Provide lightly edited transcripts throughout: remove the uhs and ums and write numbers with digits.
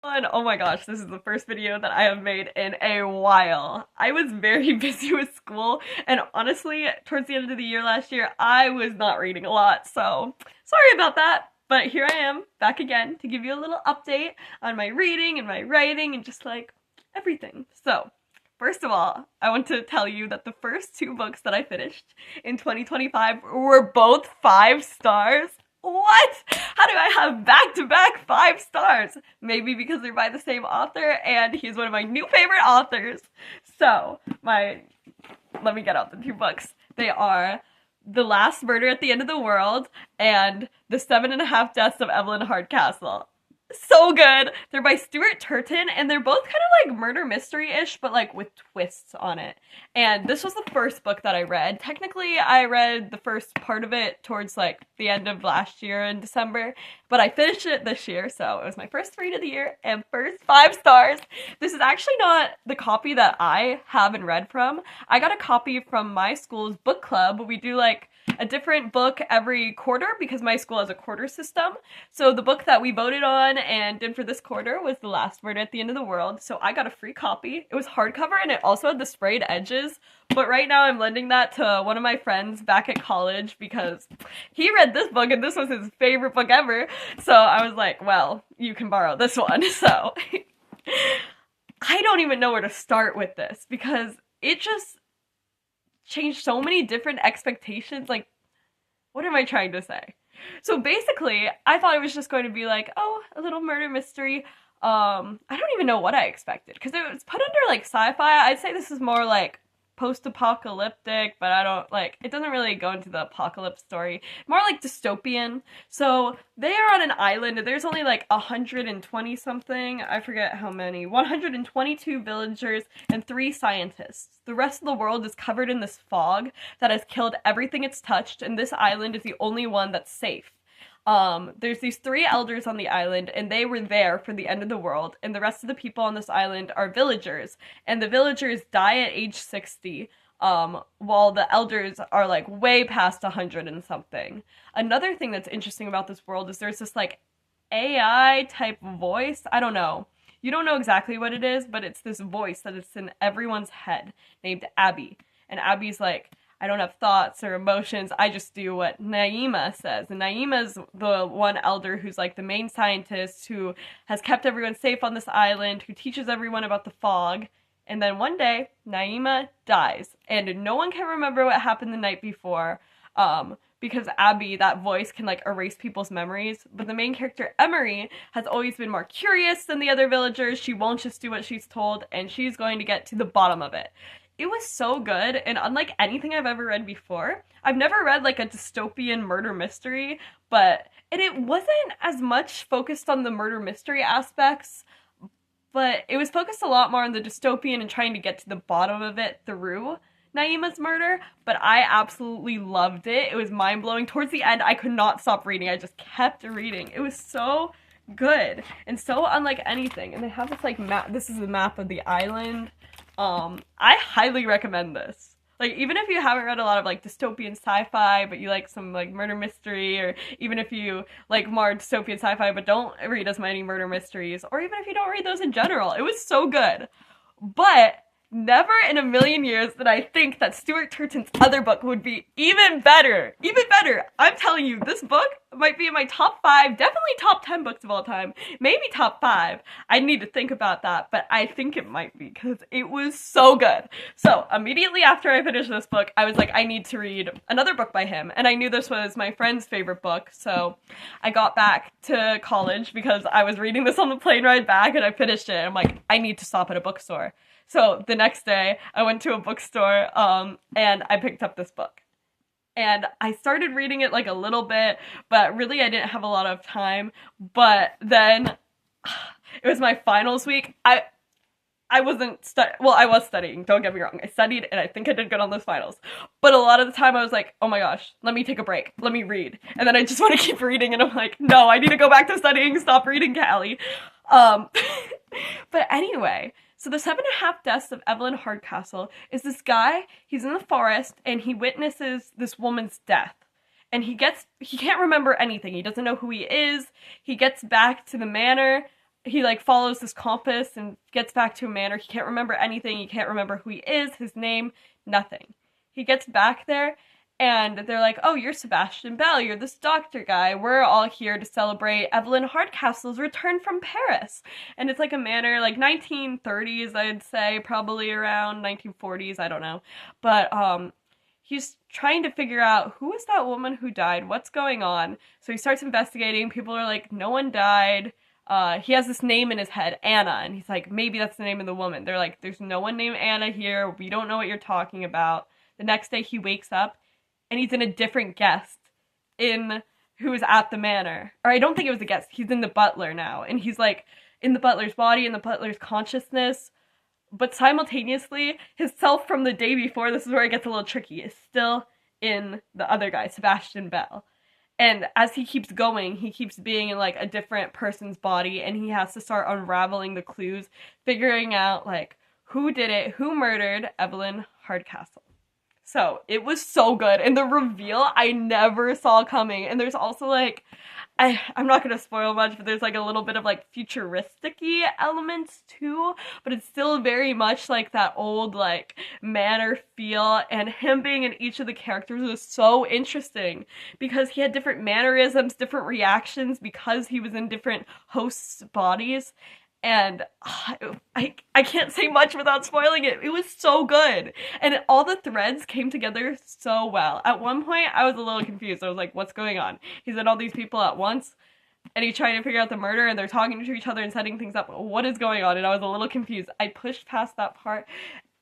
And oh my gosh, this is the first video that I have made in a while. I was very busy with school, and honestly, towards the end of the year last year, I was not reading a lot, so sorry about that. But here I am, back again, to give you a little update on my reading and my writing and just like everything. So, first of all, I want to tell you that the first two books that I finished in 2025 were both 5 stars. What? How do I have back-to-back 5 stars? Maybe because they're by the same author and he's one of my new favorite authors. So, let me get out the two books. They are The Last Murder at the End of the World and The 7.5 Deaths of Evelyn Hardcastle. So good. They're by Stuart Turton, and they're both kind of like murder mystery-ish, but like with twists on it. And this was the first book that I read. Technically, I read the first part of it towards like the end of last year in December, but I finished it this year, so it was my first read of the year and first 5 stars. This is actually not the copy that I have and read from. I got a copy from my school's book club. We do like a different book every quarter because my school has a quarter system. So the book that we voted on and did for this quarter was The Last Murder at the End of the World. So I got a free copy. It was hardcover and it also had the sprayed edges. But right now I'm lending that to one of my friends back at college because he read this book and this was his favorite book ever. So I was like, well, you can borrow this one. So I don't even know where to start with this because it just changed so many different expectations. Like, what am I trying to say? So basically, I thought it was just going to be like, oh, a little murder mystery. I don't even know what I expected because it was put under like sci-fi. I'd say this is more like post-apocalyptic, but I don't like, it doesn't really go into the apocalypse story. More like dystopian. So they are on an island and there's only like 120 something, I forget how many, 122 villagers and 3 scientists. The rest of the world is covered in this fog that has killed everything it's touched, and this island is the only one that's safe. There's these 3 elders on the island, and they were there for the end of the world, and the rest of the people on this island are villagers, and the villagers die at age 60, while the elders are, like, way past 100 and something. Another thing that's interesting about this world is there's this, like, AI-type voice. I don't know. You don't know exactly what it is, but it's this voice that is in everyone's head, named Abby. And Abby's like, I don't have thoughts or emotions, I just do what Naima says. And Naima's the one elder who's like the main scientist who has kept everyone safe on this island, who teaches everyone about the fog. And then one day, Naima dies. And no one can remember what happened the night before, because Abby, that voice, can like erase people's memories. But the main character, Emery, has always been more curious than the other villagers. She won't just do what she's told, and she's going to get to the bottom of it. It was so good, and unlike anything I've ever read before, I've never read like a dystopian murder mystery, and it wasn't as much focused on the murder mystery aspects, but it was focused a lot more on the dystopian and trying to get to the bottom of it through Naima's murder, but I absolutely loved it. It was mind-blowing. Towards the end, I could not stop reading. I just kept reading. It was so good, and so unlike anything, and they have this like map. This is the map of the island. I highly recommend this. Like, even if you haven't read a lot of, like, dystopian sci-fi, but you like some, like, murder mystery, or even if you like more dystopian sci-fi but don't read as many murder mysteries, or even if you don't read those in general, it was so good. But never in a million years did I think that Stuart Turton's other book would be even better. Even better. I'm telling you, this book might be in my top 5, definitely top 10 books of all time. Maybe top 5. I need to think about that, but I think it might be because it was so good. So immediately after I finished this book, I was like, I need to read another book by him. And I knew this was my friend's favorite book, so I got back to college because I was reading this on the plane ride back and I finished it. And I'm like, I need to stop at a bookstore. So the next day, I went to a bookstore, and I picked up this book. And I started reading it like a little bit, but really I didn't have a lot of time. But then, it was my finals week. I wasn't well, I was studying, don't get me wrong. I studied, and I think I did good on those finals. But a lot of the time I was like, oh my gosh, let me take a break. Let me read. And then I just want to keep reading, and I'm like, no, I need to go back to studying. Stop reading, Callie. But anyway, so the 7.5 Deaths of Evelyn Hardcastle is this guy, he's in the forest, and he witnesses this woman's death. And he can't remember anything. He doesn't know who he is. He gets back to the manor. he like follows this compass and gets back to a manor. He can't remember anything. He can't remember who he is, his name, nothing. He gets back there and they're like, oh, you're Sebastian Bell. You're this doctor guy. We're all here to celebrate Evelyn Hardcastle's return from Paris. And it's like a manor, like 1930s, I'd say, probably around 1940s. I don't know. But he's trying to figure out who is that woman who died? What's going on? So he starts investigating. People are like, no one died. He has this name in his head, Anna, and he's like, maybe that's the name of the woman. They're like, there's no one named Anna here. We don't know what you're talking about. The next day he wakes up and he's in a different guest in who is at the manor. Or I don't think it was a guest. He's in the butler now. And he's like in the butler's body, in the butler's consciousness. But simultaneously, his self from the day before, this is where it gets a little tricky, is still in the other guy, Sebastian Bell. And as he keeps going, he keeps being in like a different person's body, and he has to start unraveling the clues, figuring out like who did it, who murdered Evelyn Hardcastle. So it was so good, and the reveal I never saw coming. And there's also like, I'm not gonna spoil much, but there's like a little bit of like futuristic-y elements too, but it's still very much like that old like manor feel, and him being in each of the characters was so interesting because he had different mannerisms, different reactions because he was in different hosts' bodies. And I can't say much without spoiling it. It was so good. And all the threads came together so well. At one point, I was a little confused. I was like, what's going on? He's in all these people at once, and he's trying to figure out the murder, and they're talking to each other and setting things up. What is going on? And I was a little confused. I pushed past that part.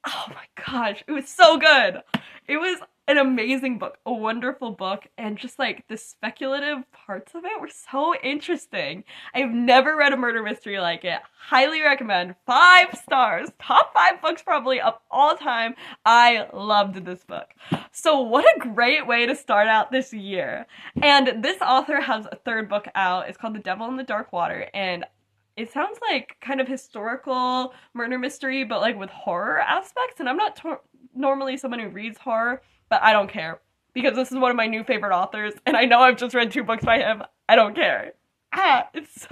Oh my gosh, it was so good. It was an amazing book, a wonderful book, and just like the speculative parts of it were so interesting. I've never read a murder mystery like it. Highly recommend. 5 stars. Top 5 books probably of all time. I loved this book. So what a great way to start out this year. And this author has a 3rd book out. It's called The Devil in the Dark Water, and it sounds like kind of historical murder mystery, but like with horror aspects. And I'm not normally someone who reads horror, but I don't care because this is one of my new favorite authors, and I know I've just read 2 books by him. I don't care. It's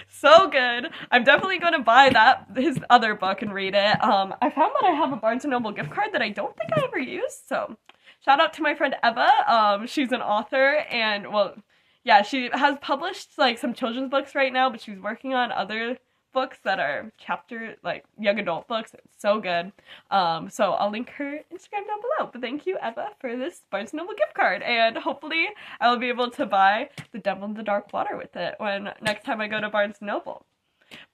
so good. I'm definitely going to buy his other book and read it. I found that I have a Barnes & Noble gift card that I don't think I ever used, so shout out to my friend Eva. She's an author, and well, yeah, she has published like some children's books right now, but she's working on other books that are chapter, like young adult books. It's so good. So I'll link her Instagram down below. But thank you, Eva, for this Barnes & Noble gift card. And hopefully I will be able to buy The Devil in the Dark Water with it when next time I go to Barnes & Noble.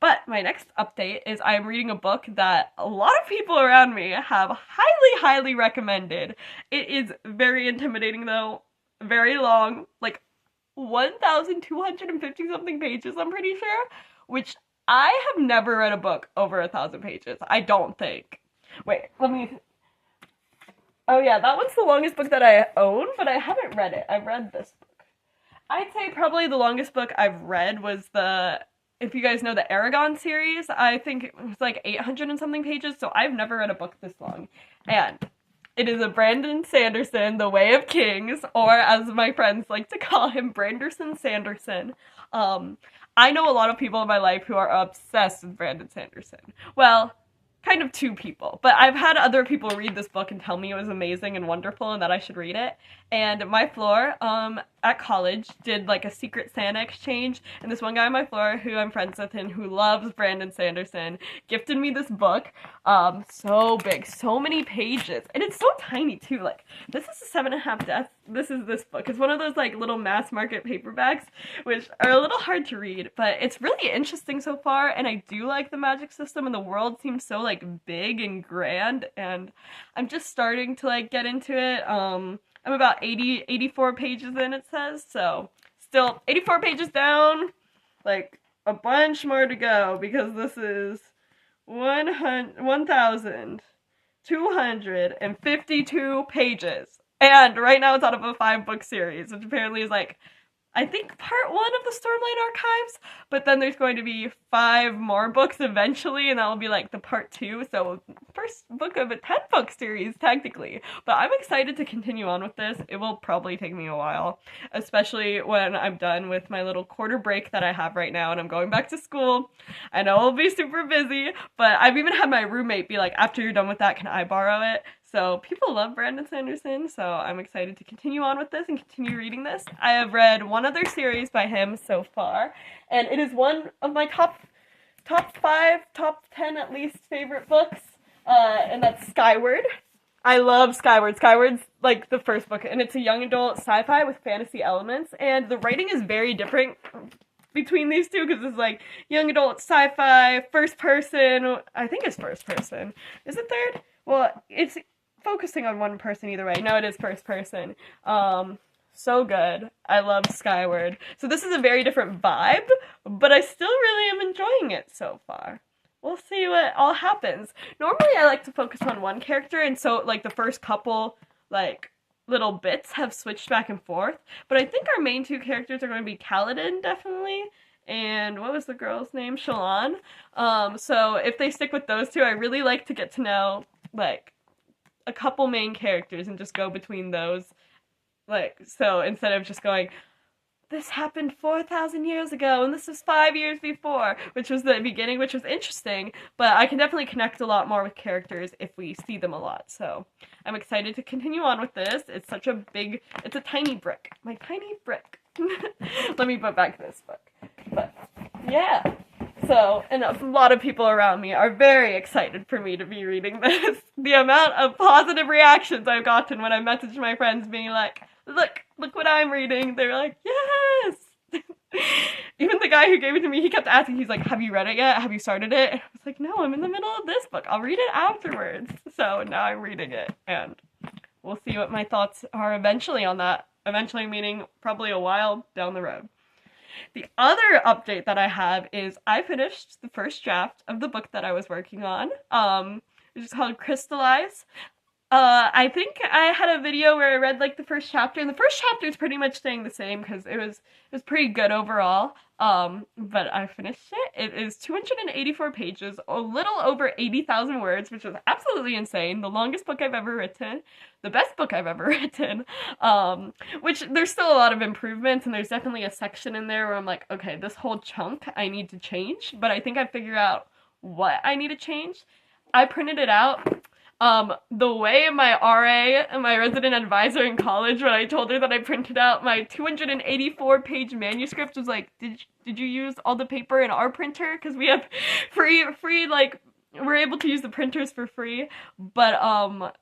But my next update is I am reading a book that a lot of people around me have highly recommended. It is very intimidating though, very long, like 1,250 something pages, I'm pretty sure, which I have never read a book over 1,000 pages. I don't think. Wait, let me... Oh yeah, that one's the longest book that I own, but I haven't read it. I've read this book. I'd say probably the longest book I've read was if you guys know the Eragon series, I think it was like 800 and something pages, so I've never read a book this long. And it is a Brandon Sanderson, The Way of Kings, or as my friends like to call him, Branderson Sanderson. I know a lot of people in my life who are obsessed with Brandon Sanderson. Well, kind of 2 people, but I've had other people read this book and tell me it was amazing and wonderful and that I should read it. And my floor, at college, did like a Secret Santa exchange, and this one guy on my floor who I'm friends with and who loves Brandon Sanderson gifted me this book. So big, so many pages, and it's so tiny too. Like, this is a 7.5 deaths. This is this book. It's one of those like little mass market paperbacks, which are a little hard to read, but it's really interesting so far, and I do like the magic system, and the world seems so like big and grand, and I'm just starting to like get into it. I'm about 84 pages in, it says, so still 84 pages down, like a bunch more to go, because this is 1,252 pages, and right now it's out of a 5-book series, which apparently is like, I think part 1 of the Stormlight Archives, but then there's going to be 5 more books eventually, and that will be like the part 2, so first book of a 10-book series, technically. But I'm excited to continue on with this. It will probably take me a while, especially when I'm done with my little quarter break that I have right now and I'm going back to school. I know I'll be super busy, but I've even had my roommate be like, after you're done with that, can I borrow it? So people love Brandon Sanderson, so I'm excited to continue on with this and continue reading this. I have read one other series by him so far, and it is one of my top 5, top 10 at least favorite books, and that's Skyward. I love Skyward. Skyward's like the first book, and it's a young adult sci-fi with fantasy elements, and the writing is very different between these two because it's like young adult sci-fi, first person. I think it's first person. Is it third? Well, it's focusing on one person either way. No, it is first person. So good. I love Skyward. So this is a very different vibe, but I still really am enjoying it so far. We'll see what all happens. Normally I like to focus on one character, and so like the first couple like little bits have switched back and forth, but I think our main two characters are going to be Kaladin, definitely, and what was the girl's name? Shallan. So if they stick with those two, I really like to get to know like a couple main characters and just go between those. Like, so instead of just going, this happened 4,000 years ago and this was 5 years before, which was the beginning, which was interesting, but I can definitely connect a lot more with characters if we see them a lot. So I'm excited to continue on with this. It's such a big, it's a tiny brick. My tiny brick. Let me put back this book. But yeah. So, and a lot of people around me are very excited for me to be reading this. The amount of positive reactions I've gotten when I message my friends being like, look what I'm reading. They're like, yes! Even the guy who gave it to me, he kept asking, he's like, have you read it yet? Have you started it? I was like, no, I'm in the middle of this book. I'll read it afterwards. So now I'm reading it, and we'll see what my thoughts are eventually on that. Eventually meaning probably a while down the road. The other update that I have is I finished the first draft of the book that I was working on, which is called Crystallize. I think I had a video where I read like the first chapter, and the first chapter is pretty much staying the same because it was pretty good overall. But I finished it. It is 284 pages, a little over 80,000 words, which was absolutely insane. The longest book I've ever written, the best book I've ever written. Which there's still a lot of improvements, and there's definitely a section in there where I'm like, okay, this whole chunk I need to change, but I think I figured out what I need to change. I printed it out. The way my RA and my resident advisor in college, when I told her that I printed out my 284-page manuscript, was like, did you use all the paper in our printer? Because we have free, like, we're able to use the printers for free, but,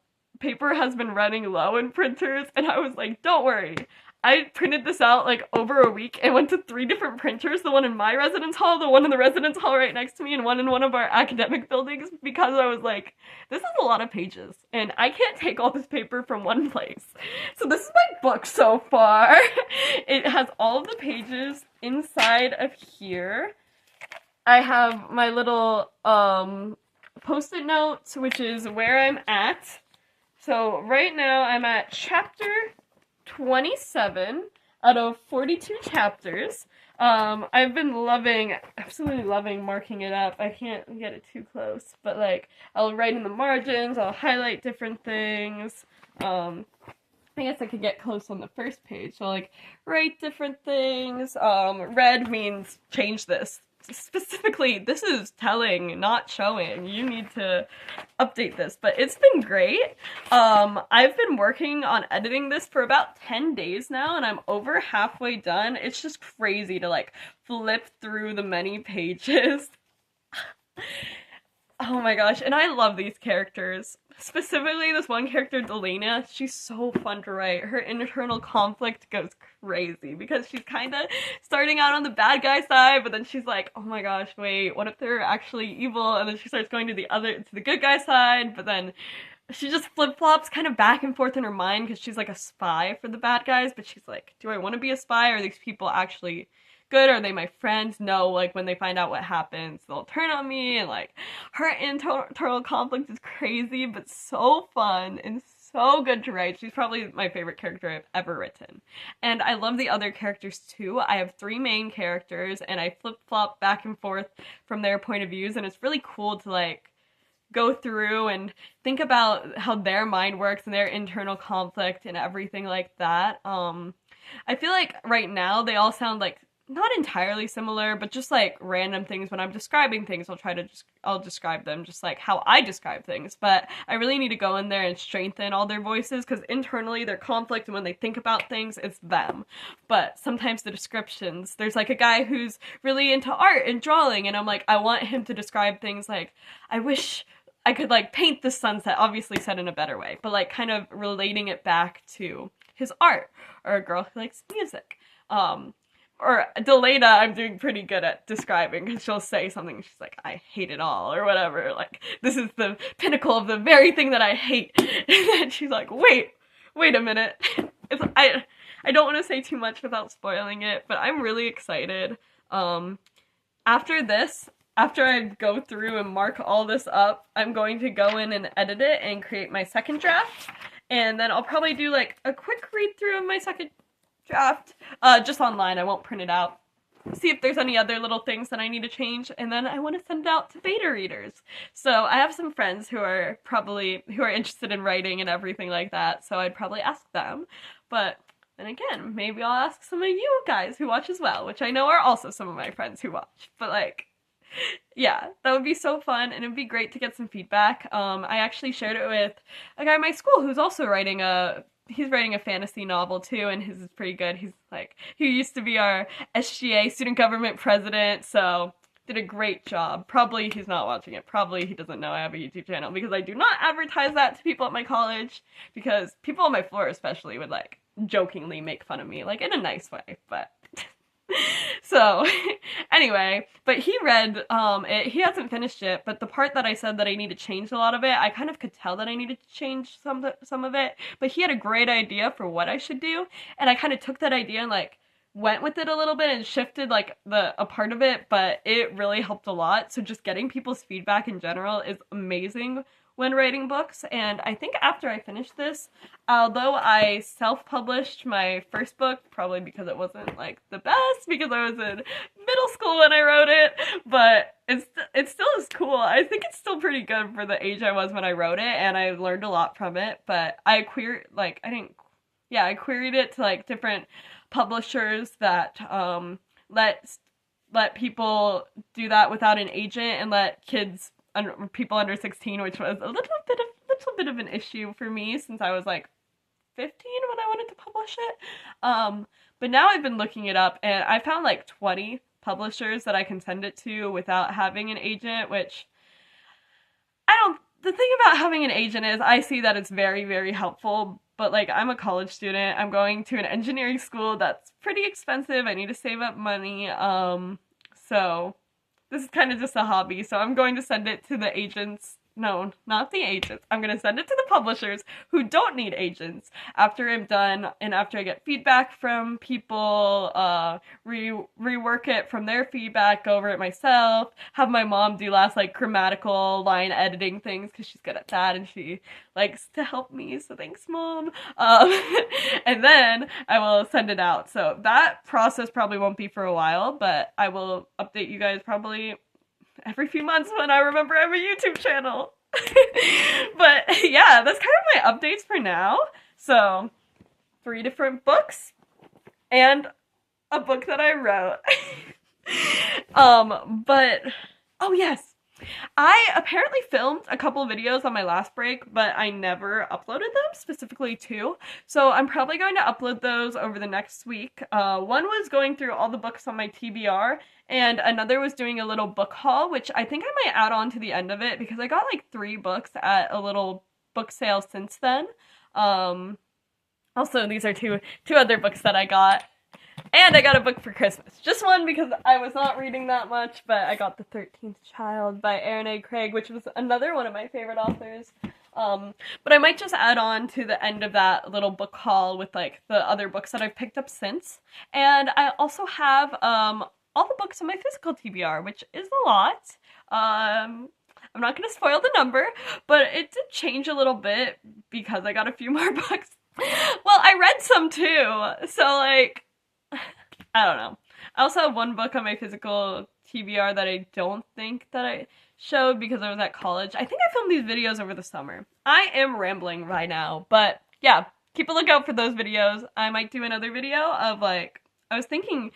paper has been running low in printers, and I was like, don't worry. I printed this out like over a week and went to 3 different printers, the one in my residence hall, the one in the residence hall right next to me, and one in one of our academic buildings, because I was like, this is a lot of pages, and I can't take all this paper from one place. So this is my book so far. It has all of the pages inside of here. I have my little post-it notes, which is where I'm at. So right now I'm at chapter 27 out of 42 chapters. I've been absolutely loving marking it up. I can't get it too close, but like, I'll write in the margins, I'll highlight different things. I guess I could get close on the first page, so like, write different things. Red means change this. Specifically, this is telling, not showing. You need to update this, but it's been great. I've been working on editing this for about 10 days now, and I'm over halfway done. It's just crazy to like flip through the many pages. Oh my gosh, and I love these characters. Specifically, this one character, Delena, she's so fun to write. Her internal conflict goes crazy because she's kind of starting out on the bad guy side, but then she's like, oh my gosh, wait, what if they're actually evil? And then she starts going to the good guy side, but then she just flip-flops kind of back and forth in her mind because she's like a spy for the bad guys, but she's like, do I want to be a spy, or are these people actually good? Are they my friends? No, like when they find out what happens, they'll turn on me, and like her internal conflict is crazy, but so fun and so good to write. She's probably my favorite character I've ever written. And I love the other characters too. I have 3 main characters, and I flip-flop back and forth from their point of views, and it's really cool to like go through and think about how their mind works and their internal conflict and everything like that. I feel like right now they all sound like not entirely similar, but just like random things. When I'm describing things, I'll describe them just like how I describe things. But I really need to go in there and strengthen all their voices, because internally their conflict, and when they think about things, it's them. But sometimes the descriptions, there's like a guy who's really into art and drawing, and I'm like, I want him to describe things like, I wish I could like paint the sunset, obviously said in a better way, but like kind of relating it back to his art. Or a girl who likes music. Or Delana, I'm doing pretty good at describing, because she'll say something, she's like, I hate it all, or whatever, like, this is the pinnacle of the very thing that I hate. And then she's like, wait a minute. I don't want to say too much without spoiling it, but I'm really excited. After this, after I go through and mark all this up, I'm going to go in and edit it and create my second draft, and then I'll probably do like a quick read through of my second draft, just online. I won't print it out. See if there's any other little things that I need to change, and then I want to send it out to beta readers. So I have some friends who are interested in writing and everything like that, so I'd probably ask them. But then again, maybe I'll ask some of you guys who watch as well, which I know are also some of my friends who watch. But like, yeah, that would be so fun, and it'd be great to get some feedback. I actually shared it with a guy at my school who's also writing a fantasy novel too, and his is pretty good. He used to be our SGA student government president, so did a great job. Probably he's not watching it. Probably he doesn't know I have a YouTube channel, because I do not advertise that to people at my college, because people on my floor especially would like jokingly make fun of me, like in a nice way, but so anyway, but he read it. He hasn't finished it, but the part that I said that I need to change a lot of it, I kind of could tell that I needed to change some of it, but he had a great idea for what I should do, and I kind of took that idea and like went with it a little bit and shifted like a part of it, but it really helped a lot. So just getting people's feedback in general is amazing when writing books. And I think after I finished this, although I self-published my first book, probably because it wasn't like the best, because I was in middle school when I wrote it, but it still is cool. I think it's still pretty good for the age I was when I wrote it, and I learned a lot from it. But I queried it to like different publishers that let people do that without an agent, and let people under 16, which was a little bit of an issue for me, since I was like 15 when I wanted to publish it. But now I've been looking it up, and I found like 20 publishers that I can send it to without having an agent, which the thing about having an agent is I see that it's very, very helpful, but like, I'm a college student, I'm going to an engineering school that's pretty expensive, I need to save up money, so this is kind of just a hobby, so I'm going to send it to the agents. No, not the agents. I'm going to send it to the publishers who don't need agents after I'm done, and after I get feedback from people, rework it from their feedback, go over it myself, have my mom do last like grammatical line editing things, because she's good at that and she likes to help me, so thanks, Mom. And then I will send it out. So that process probably won't be for a while, but I will update you guys probably every few months when I remember I have a YouTube channel. But yeah, that's kind of my updates for now. So 3 different books and a book that I wrote. But oh yes, I apparently filmed a couple videos on my last break, but I never uploaded them, specifically 2. So I'm probably going to upload those over the next week. One was going through all the books on my TBR, and another was doing a little book haul, which I think I might add on to the end of it, because I got like 3 books at a little book sale since then. Also, these are two other books that I got. And I got a book for Christmas. Just one, because I was not reading that much, but I got The 13th Child by Erin A. Craig, which was another one of my favorite authors. But I might just add on to the end of that little book haul with like the other books that I've picked up since. And I also have all the books on my physical TBR, which is a lot. I'm not going to spoil the number, but it did change a little bit because I got a few more books. Well, I read some too, so like, I don't know. I also have one book on my physical TBR that I don't think that I showed because I was at college. I think I filmed these videos over the summer. I am rambling right now, but yeah, keep a lookout for those videos. I might do another video of like, I was thinking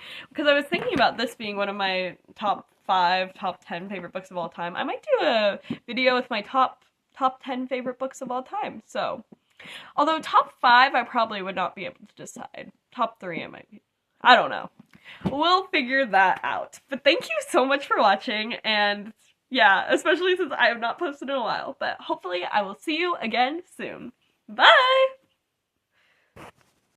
about this being one of my top 5, top 10 favorite books of all time. I might do a video with my top 10 favorite books of all time. So, although top 5 I probably would not be able to decide. Top 3 I might be. I don't know. We'll figure that out. But thank you so much for watching, and yeah, especially since I have not posted in a while. But hopefully I will see you again soon. Bye!